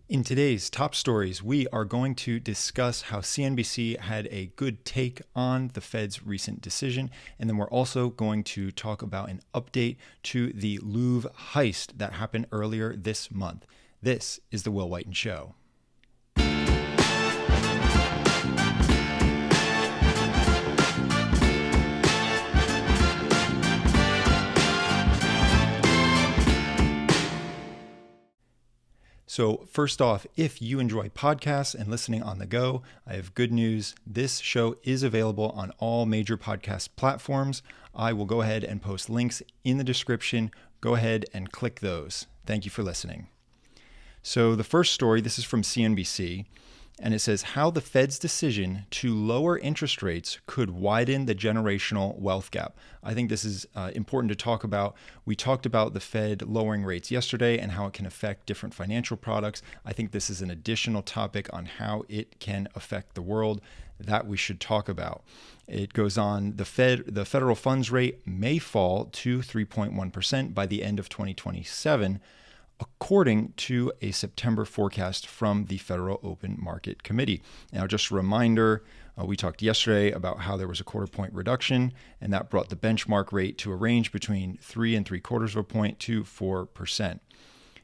In today's top stories, we are going to discuss how CNBC had a good take on the Fed's recent decision, and then we're also going to talk about an update to the Louvre heist that happened earlier this month. This is The Will Whiten Show. So first off, if you enjoy podcasts and listening on the go, I have good news. This show is available on all major podcast platforms. I will go ahead and post links in the description. Go ahead and click those. Thank you for listening. So the first story, this is from CNBC, and it says how the Fed's decision to lower interest rates could widen the generational wealth gap. I think this is important to talk about. We talked about the Fed lowering rates yesterday and how it can affect different financial products. I think this is an additional topic on how it can affect the world that we should talk about. It goes on, the federal funds rate may fall to 3.1% by the end of 2027, according to a September forecast from the Federal Open Market Committee. Now, just a reminder, we talked yesterday about how there was a quarter-point reduction, and that brought the benchmark rate to a range between 3.75% to 4%.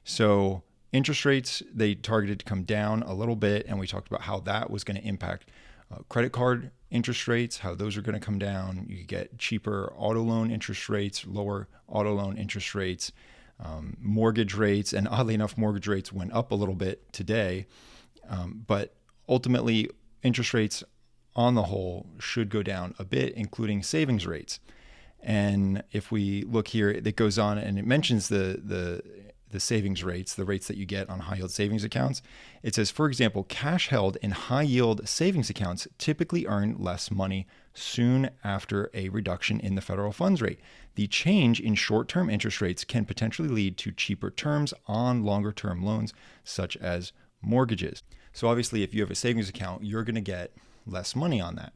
So interest rates, they targeted to come down a little bit, and we talked about how that was going to impact credit card interest rates, how those are going to come down. You get cheaper auto loan interest rates, lower auto loan interest rates, mortgage rates, and oddly enough, mortgage rates went up a little bit today. But ultimately, interest rates on the whole should go down a bit, including savings rates. And if we look here, it goes on and it mentions the savings rates, the rates that you get on high yield savings accounts. It says, for example, cash held in high yield savings accounts typically earn less money soon after a reduction in the federal funds rate. The change in short-term interest rates can potentially lead to cheaper terms on longer-term loans, such as mortgages. So obviously, if you have a savings account, you're going to get less money on that.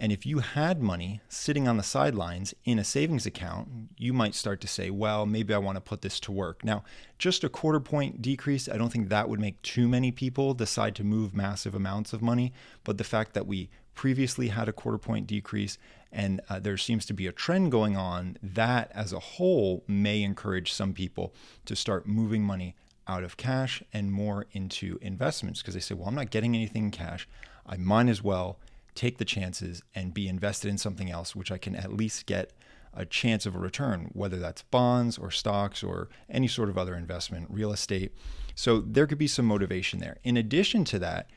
And if you had money sitting on the sidelines in a savings account, you might start to say, well, maybe I want to put this to work. Now, just a quarter-point decrease, I don't think that would make too many people decide to move massive amounts of money. But the fact that we previously had a quarter-point decrease and there seems to be a trend going on, that as a whole may encourage some people to start moving money out of cash and more into investments, because they say, well, I'm not getting anything in cash. I might as well take the chances and be invested in something else, which I can at least get a chance of a return, whether that's bonds or stocks or any sort of other investment, real estate. So there could be some motivation there. In addition to that,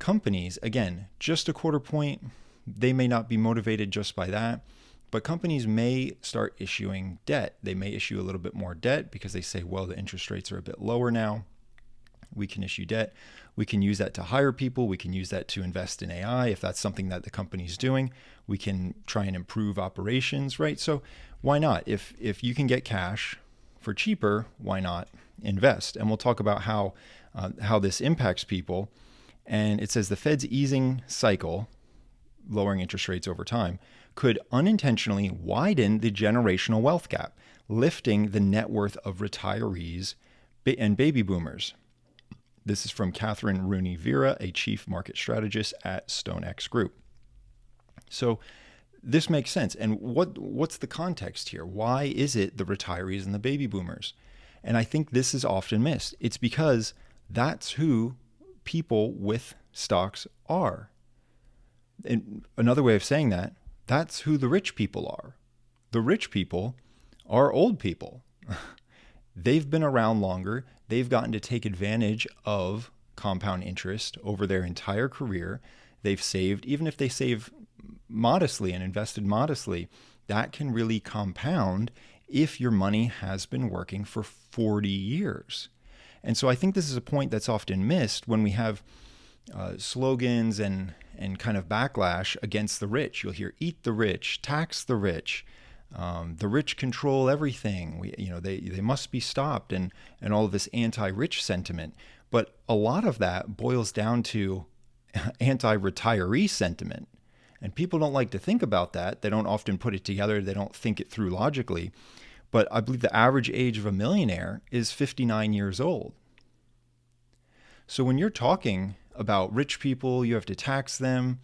companies, again, just a quarter point, they may not be motivated just by that, but companies may start issuing debt. They may issue a little bit more debt because they say, well, the interest rates are a bit lower now. We can issue debt. We can use that to hire people. We can use that to invest in AI. If that's something that the company's doing, we can try and improve operations, right? So why not? If you can get cash for cheaper, why not invest? And we'll talk about how this impacts people. And it says the Fed's easing cycle, lowering interest rates over time, could unintentionally widen the generational wealth gap, lifting the net worth of retirees and baby boomers. This is from Catherine Rooney Vera, a chief market strategist at StoneX Group. So this makes sense. And what's the context here? Why is it the retirees and the baby boomers? And I think this is often missed. It's because that's who people with stocks are. And another way of saying that, that's who the rich people are. The rich people are old people. They've been around longer. They've gotten to take advantage of compound interest over their entire career. They've saved, even if they save modestly and invested modestly, that can really compound if your money has been working for 40 years. And so I think this is a point that's often missed when we have slogans and kind of backlash against the rich. You'll hear eat the rich, tax the rich. The rich control everything. They must be stopped, and all of this anti-rich sentiment. But a lot of that boils down to anti-retiree sentiment. And people don't like to think about that. They don't often put it together. They don't think it through logically. But I believe the average age of a millionaire is 59 years old. So when you're talking about rich people, you have to tax them,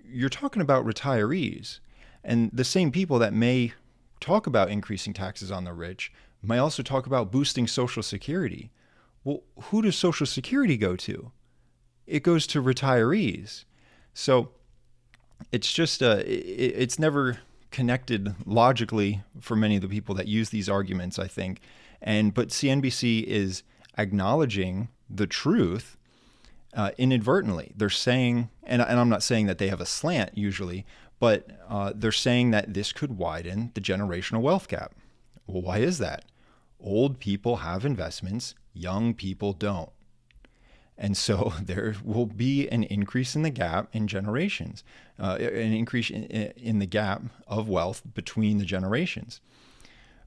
you're talking about retirees. And the same people that may talk about increasing taxes on the rich might also talk about boosting Social Security. Well, who does Social Security go to? It goes to retirees. So it's just it's never connected logically for many of the people that use these arguments, I think. But CNBC is acknowledging the truth inadvertently. They're saying, and I'm not saying that they have a slant usually, but they're saying that this could widen the generational wealth gap. Well, why is that? Old people have investments, young people don't. And so there will be an increase in the gap in generations, an increase in the gap of wealth between the generations.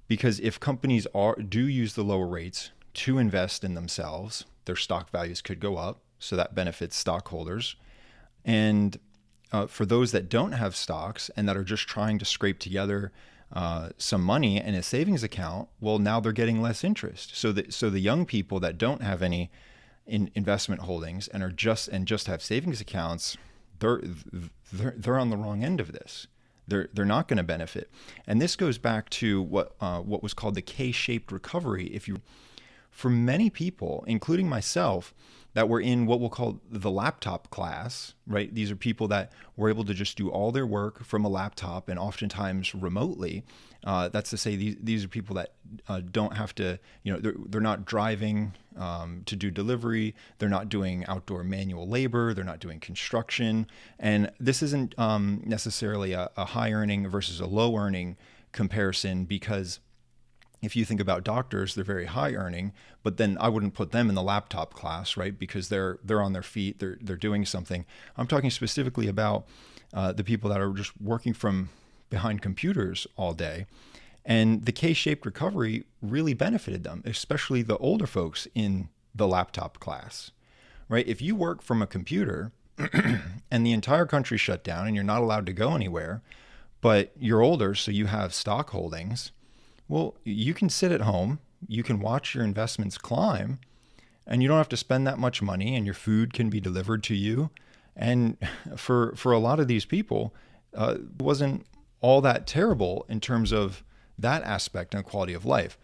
Because if companies do use the lower rates to invest in themselves, their stock values could go up. So that benefits stockholders. And for those that don't have stocks and that are just trying to scrape together some money in a savings account, well, now they're getting less interest. So the young people that don't have any investment holdings and are just have savings accounts, they're on the wrong end of this. They're not going to benefit. And this goes back to what was called the K-shaped recovery. For many people, including myself, that were in what we'll call the laptop class, right? These are people that were able to just do all their work from a laptop and oftentimes remotely. That's to say these are people that don't have to, they're not driving to do delivery. They're not doing outdoor manual labor. They're not doing construction. And this isn't necessarily a high earning versus a low earning comparison, because if you think about doctors, they're very high earning, but then I wouldn't put them in the laptop class, right? Because they're on their feet, they're doing something. I'm talking specifically about the people that are just working from behind computers all day. And the K-shaped recovery really benefited them, especially the older folks in the laptop class, right? If you work from a computer and the entire country shut down and you're not allowed to go anywhere, but you're older, so you have stock holdings, well, you can sit at home, you can watch your investments climb, and you don't have to spend that much money, and your food can be delivered to you. And for a lot of these people, it wasn't all that terrible in terms of that aspect and quality of life.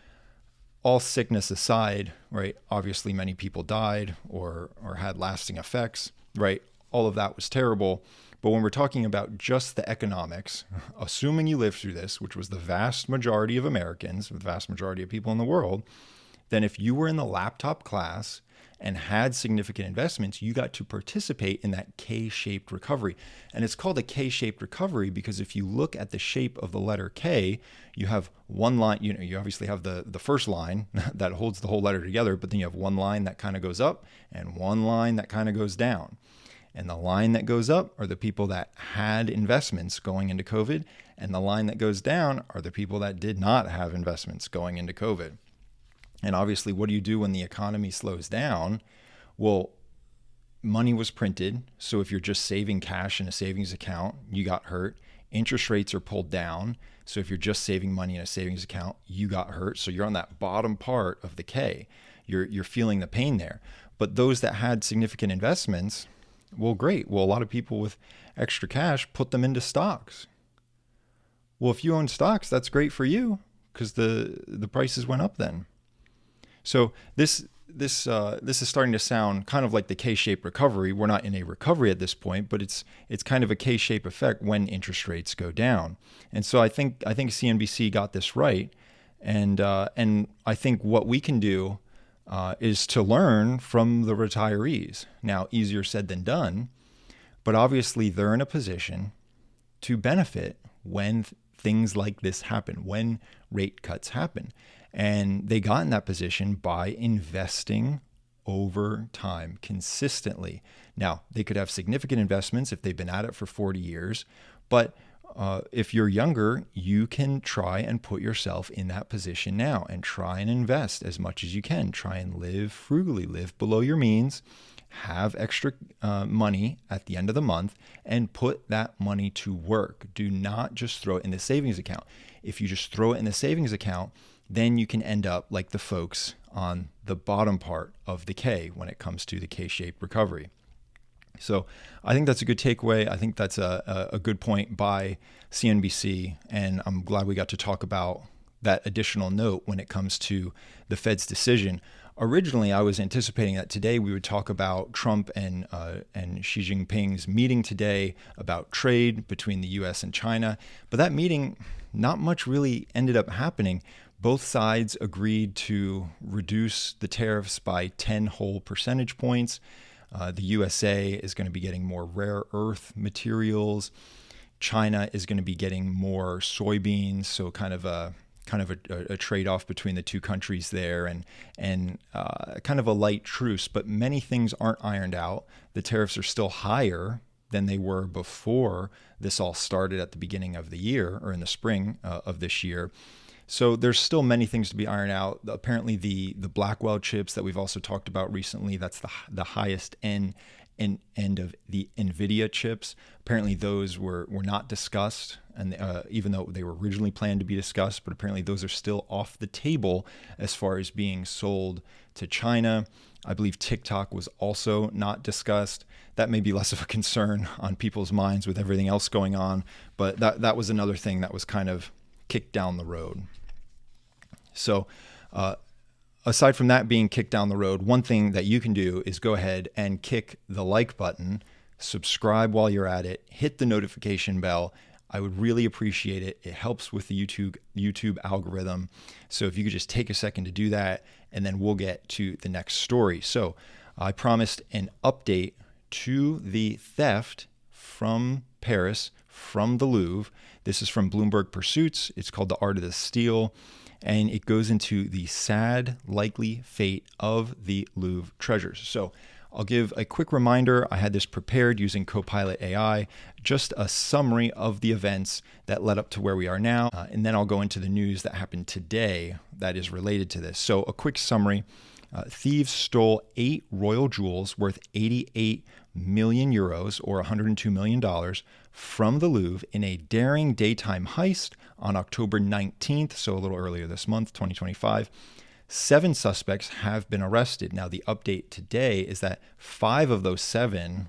All sickness aside, right? Obviously, many people died or had lasting effects, right? All of that was terrible. But when we're talking about just the economics, assuming you lived through this, which was the vast majority of Americans, the vast majority of people in the world, then if you were in the laptop class and had significant investments, you got to participate in that K-shaped recovery. And it's called a K-shaped recovery because if you look at the shape of the letter K, you have one line, you obviously have the first line that holds the whole letter together, but then you have one line that kind of goes up and one line that kind of goes down. And the line that goes up are the people that had investments going into COVID. And the line that goes down are the people that did not have investments going into COVID. And obviously, what do you do when the economy slows down? Well, money was printed. So if you're just saving cash in a savings account, you got hurt. Interest rates are pulled down. So if you're just saving money in a savings account, you got hurt. So you're on that bottom part of the K. You're feeling the pain there. But those that had significant investments, well, great. Well, a lot of people with extra cash put them into stocks. Well, if you own stocks, that's great for you because the prices went up then. So this is starting to sound kind of like the K-shaped recovery. We're not in a recovery at this point, but it's kind of a K-shaped effect when interest rates go down. And so I think CNBC got this right, and I think what we can do is to learn from the retirees. Now, easier said than done, but obviously they're in a position to benefit when things like this happen, when rate cuts happen. And they got in that position by investing over time consistently. Now, they could have significant investments if they've been at it for 40 years, but if you're younger, you can try and put yourself in that position now and try and invest as much as you can. Try and live frugally, live below your means, have extra money at the end of the month, and put that money to work. Do not just throw it in the savings account. If you just throw it in the savings account, then you can end up like the folks on the bottom part of the K when it comes to the K-shaped recovery. So I think that's a good takeaway. I think that's a good point by CNBC, and I'm glad we got to talk about that additional note when it comes to the Fed's decision. Originally, I was anticipating that today we would talk about Trump and Xi Jinping's meeting today about trade between the U.S. and China, but that meeting, not much really ended up happening. Both sides agreed to reduce the tariffs by 10 whole percentage points. The USA is going to be getting more rare earth materials. China is going to be getting more soybeans, so kind of a trade-off between the two countries there, and kind of a light truce. But many things aren't ironed out. The tariffs are still higher than they were before this all started at the beginning of the year, or in the spring of this year. So there's still many things to be ironed out. Apparently, the Blackwell chips that we've also talked about recently, that's the highest end of the NVIDIA chips. Apparently, those were not discussed, and even though they were originally planned to be discussed, but apparently those are still off the table as far as being sold to China. I believe TikTok was also not discussed. That may be less of a concern on people's minds with everything else going on, but that was another thing that was kind of kicked down the road. So aside from that being kicked down the road, one thing that you can do is go ahead and kick the like button, subscribe while you're at it, hit the notification bell. I would really appreciate it. It helps with the YouTube algorithm. So if you could just take a second to do that, and then we'll get to the next story. So I promised an update to the theft from Paris, from the Louvre. This is from Bloomberg Pursuits. It's called The Art of the Steal, and it goes into the sad, likely fate of the Louvre treasures. So I'll give a quick reminder. I had this prepared using Copilot AI, just a summary of the events that led up to where we are now, and then I'll go into the news that happened today that is related to this. So a quick summary. Thieves stole 8 royal jewels worth 88 million euros, or $102 million, from the Louvre in a daring daytime heist on October 19th, so a little earlier this month, 2025. 7 suspects have been arrested. Now, the update today is that 5 of those 7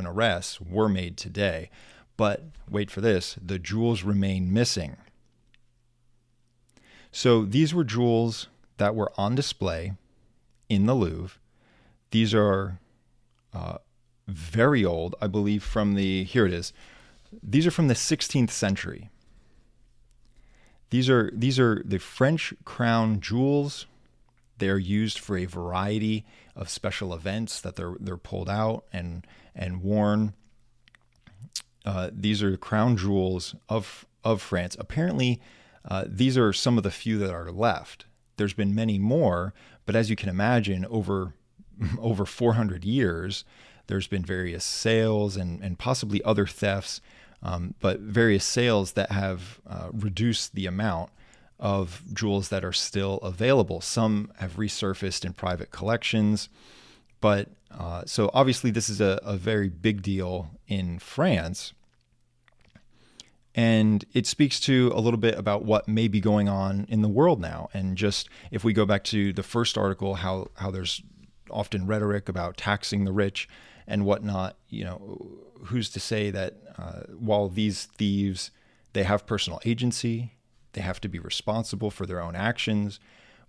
arrests were made today. But wait for this, the jewels remain missing. So these were jewels that were on display in the Louvre. These are very old, I believe, here it is. These are from the 16th century. These are the French crown jewels. They are used for a variety of special events that they're pulled out and worn. These are the crown jewels of France. Apparently, these are some of the few that are left. There's been many more, but as you can imagine, over 400 years, there's been various sales and possibly other thefts, but various sales that have reduced the amount of jewels that are still available. Some have resurfaced in private collections, but so obviously this is a very big deal in France. And it speaks to a little bit about what may be going on in the world now. And just if we go back to the first article, how there's often rhetoric about taxing the rich and whatnot, who's to say that while these thieves, they have personal agency, they have to be responsible for their own actions.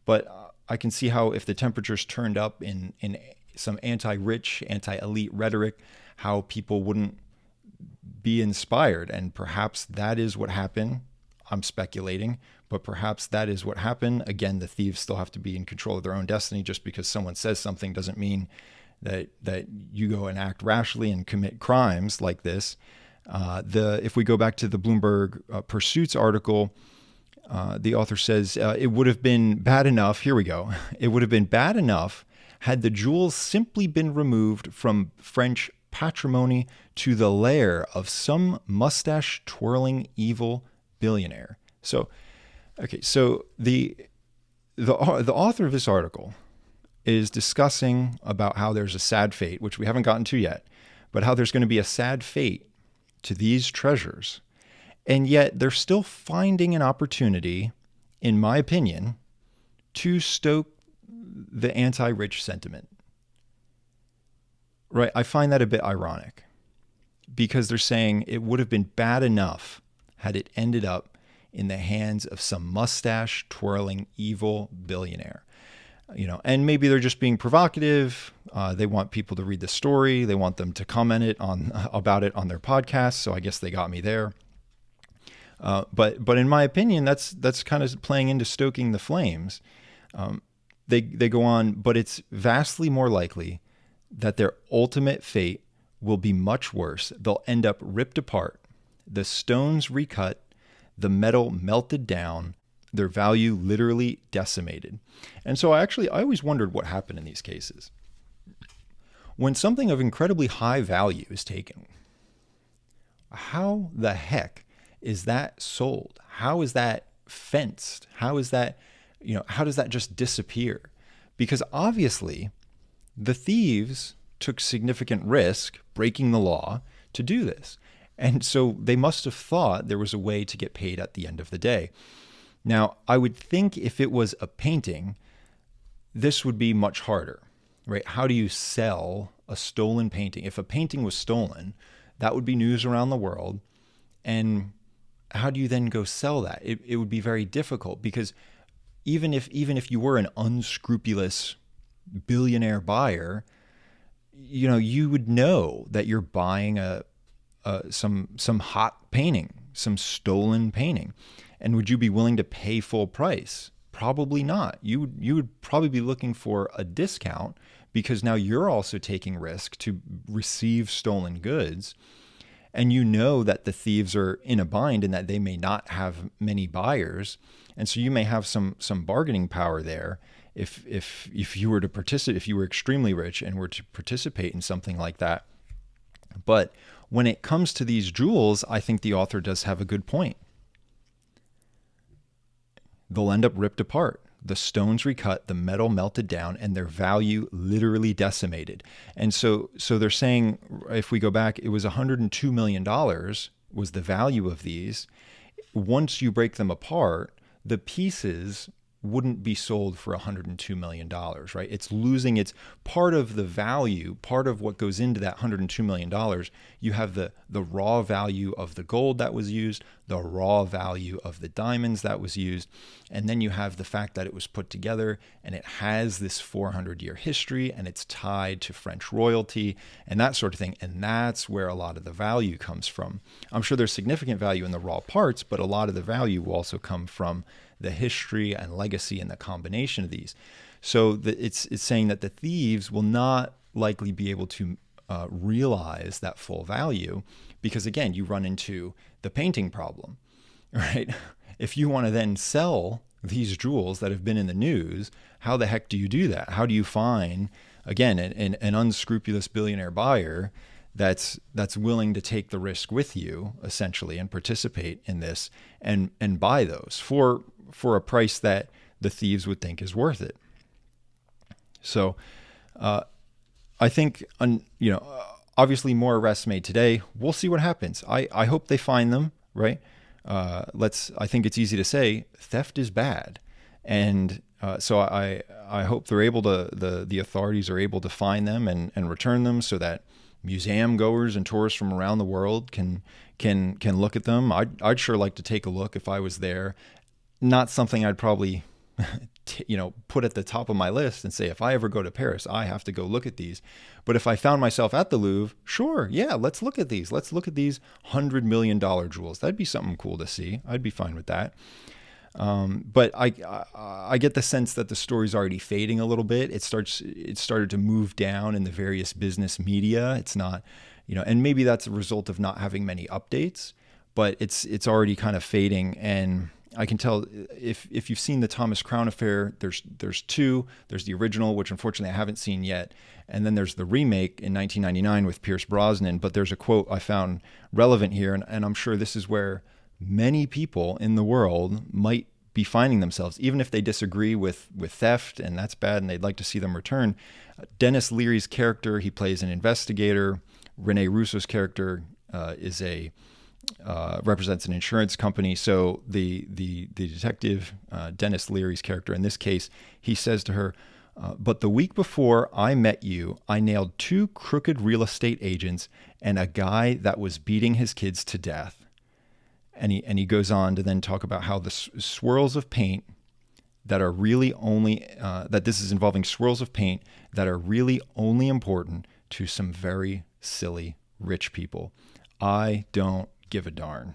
But I can see how if the temperature's turned up in some anti-rich, anti-elite rhetoric, how people wouldn't be inspired. And perhaps that is what happened. I'm speculating, but perhaps that is what happened. Again, the thieves still have to be in control of their own destiny. Just because someone says something doesn't mean that you go and act rashly and commit crimes like this. If we go back to the Bloomberg Pursuits article, the author says, it would have been bad enough. Here we go. It would have been bad enough had the jewels simply been removed from French patrimony to the lair of some mustache-twirling evil billionaire. So, okay, so the author of this article is discussing about how there's a sad fate, which we haven't gotten to yet, but how there's going to be a sad fate to these treasures. And yet they're still finding an opportunity, in my opinion, to stoke the anti-rich sentiment. Right? I find that a bit ironic because they're saying it would have been bad enough had it ended up in the hands of some mustache twirling evil billionaire. And maybe they're just being provocative. They want people to read the story. They want them to comment about it on their podcast. So I guess they got me there. But in my opinion, that's kind of playing into stoking the flames. They go on, but it's vastly more likely that their ultimate fate will be much worse. They'll end up ripped apart, the stones recut, the metal melted down, their value literally decimated. And so I always wondered what happened in these cases. When something of incredibly high value is taken, how the heck is that sold? How is that fenced? How is that, how does that just disappear? Because obviously the thieves took significant risk breaking the law to do this. And so they must have thought there was a way to get paid at the end of the day. Now, I would think if it was a painting, this would be much harder, right? How do you sell a stolen painting? If a painting was stolen, that would be news around the world. And how do you then go sell that? It would be very difficult because even if you were an unscrupulous billionaire buyer, you would know that you're buying some hot painting, some stolen painting. And would you be willing to pay full price? Probably not. You would probably be looking for a discount because now you're also taking risk to receive stolen goods. And you know that the thieves are in a bind and that they may not have many buyers. And so you may have some bargaining power there if you were to participate, if you were extremely rich and were to participate in something like that. But when it comes to these jewels, I think the author does have a good point. They'll end up ripped apart. The stones recut, the metal melted down, and their value literally decimated. And so they're saying, if we go back, it was $102 million was the value of these. Once you break them apart, the pieces wouldn't be sold for $102 million, right? It's losing its part of the value, part of what goes into that $102 million. You have the raw value of the gold that was used, the raw value of the diamonds that was used, and then you have the fact that it was put together and it has this 400-year history and it's tied to French royalty and that sort of thing. And that's where a lot of the value comes from. I'm sure there's significant value in the raw parts, but a lot of the value will also come from the history and legacy and the combination of these. So it's saying that the thieves will not likely be able to realize that full value because, again, you run into the painting problem, right? If you want to then sell these jewels that have been in the news, how the heck do you do that? How do you find, again, an unscrupulous billionaire buyer that's willing to take the risk with you, essentially, and participate in this and buy those for a price that the thieves would think is worth it? So I think, obviously more arrests made today. We'll see what happens. I hope they find them, right? I think it's easy to say theft is bad. And so I hope they're able to, the authorities are able to find them and return them so that museum goers and tourists from around the world can look at them. I'd sure like to take a look if I was there. Not something I'd probably put at the top of my list and say, if I ever go to Paris, I have to go look at these. But if I found myself at the Louvre, sure, yeah, let's look at these. Let's look at these $100 million jewels. That'd be something cool to see. I'd be fine with that. But I get the sense that the story's already fading a little bit. It started to move down in the various business media. It's not, and maybe that's a result of not having many updates, but it's already kind of fading. And I can tell if you've seen the Thomas Crown Affair, there's two. There's the original, which unfortunately I haven't seen yet, and then there's the remake in 1999 with Pierce Brosnan. But there's a quote I found relevant here, and I'm sure this is where many people in the world might be finding themselves, even if they disagree with theft, and that's bad, and they'd like to see them return. Dennis Leary's character, he plays an investigator. Rene Russo's character is a represents an insurance company. So the detective, Dennis Leary's character in this case, he says to her, but the week before I met you, I nailed 2 crooked real estate agents and a guy that was beating his kids to death. And he goes on to then talk about how the swirls of paint that are really only, that this is involving swirls of paint that are really only important to some very silly rich people. I don't give a darn.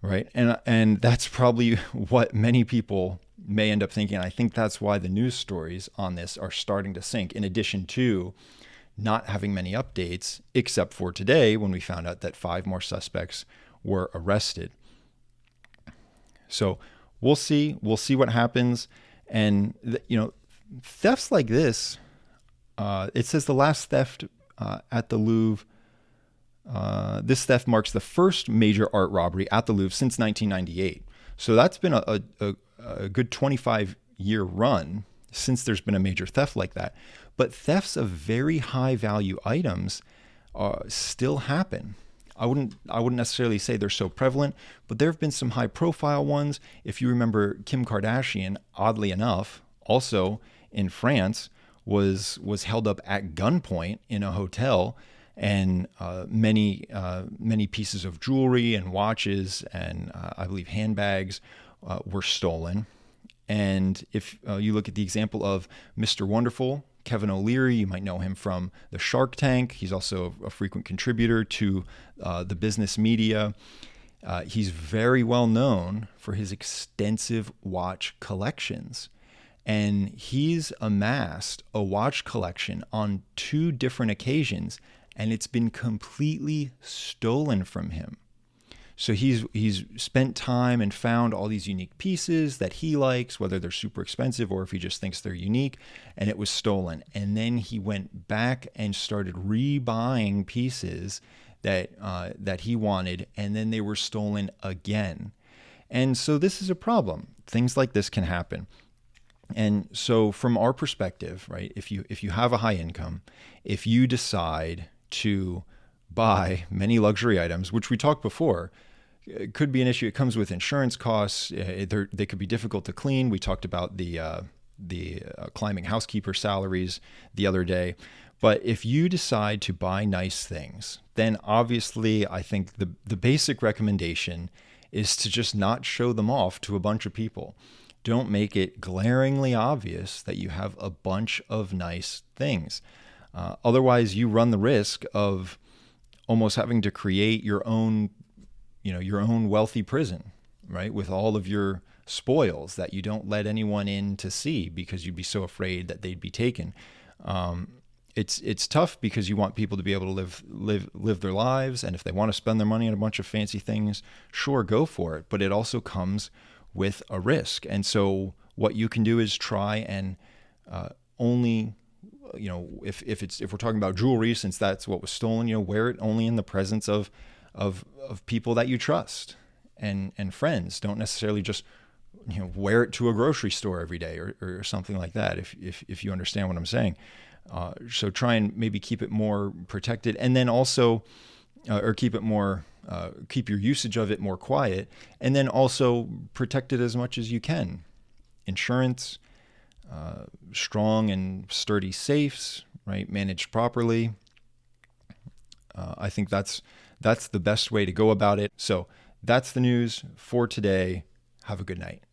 Right. And that's probably what many people may end up thinking. I think that's why the news stories on this are starting to sink, in addition to not having many updates, except for today when we found out that 5 more suspects were arrested. So we'll see what happens. And, thefts like this, it says the last theft at the Louvre, this theft marks the first major art robbery at the Louvre since 1998. So that's been a good 25-year run since there's been a major theft like that. But thefts of very high value items still happen. I wouldn't necessarily say they're so prevalent, but there have been some high profile ones. If you remember, Kim Kardashian, oddly enough, also in France, was held up at gunpoint in a hotel, and many pieces of jewelry and watches and I believe handbags were stolen. And if you look at the example of Mr. Wonderful, Kevin O'Leary, you might know him from the Shark Tank. He's also a frequent contributor to the business media. He's very well known for his extensive watch collections. And he's amassed a watch collection on 2 different occasions, and it's been completely stolen from him. So he's spent time and found all these unique pieces that he likes, whether they're super expensive or if he just thinks they're unique, and it was stolen. And then he went back and started rebuying pieces that he wanted, and then they were stolen again. And so this is a problem. Things like this can happen. And so from our perspective, right, if you have a high income, if you decide to buy many luxury items, which we talked before, it could be an issue. It comes with insurance costs. They could be difficult to clean. We talked about the climbing housekeeper salaries the other day. But if you decide to buy nice things, then obviously I think the basic recommendation is to just not show them off to a bunch of people. Don't make it glaringly obvious that you have a bunch of nice things. Otherwise, you run the risk of almost having to create your own wealthy prison, right? With all of your spoils that you don't let anyone in to see because you'd be so afraid that they'd be taken. It's tough because you want people to be able to live their lives, and if they want to spend their money on a bunch of fancy things, sure, go for it. But it also comes with a risk, and so what you can do is try and only, if we're talking about jewelry, since that's what was stolen, wear it only in the presence of people that you trust and friends. Don't necessarily just wear it to a grocery store every day or something like that. If you understand what I'm saying. So try and maybe keep it more protected, and then also, or keep your usage of it more quiet, and then also protect it as much as you can. Insurance, strong and sturdy safes, right? Managed properly. I think that's the best way to go about it. So that's the news for today. Have a good night.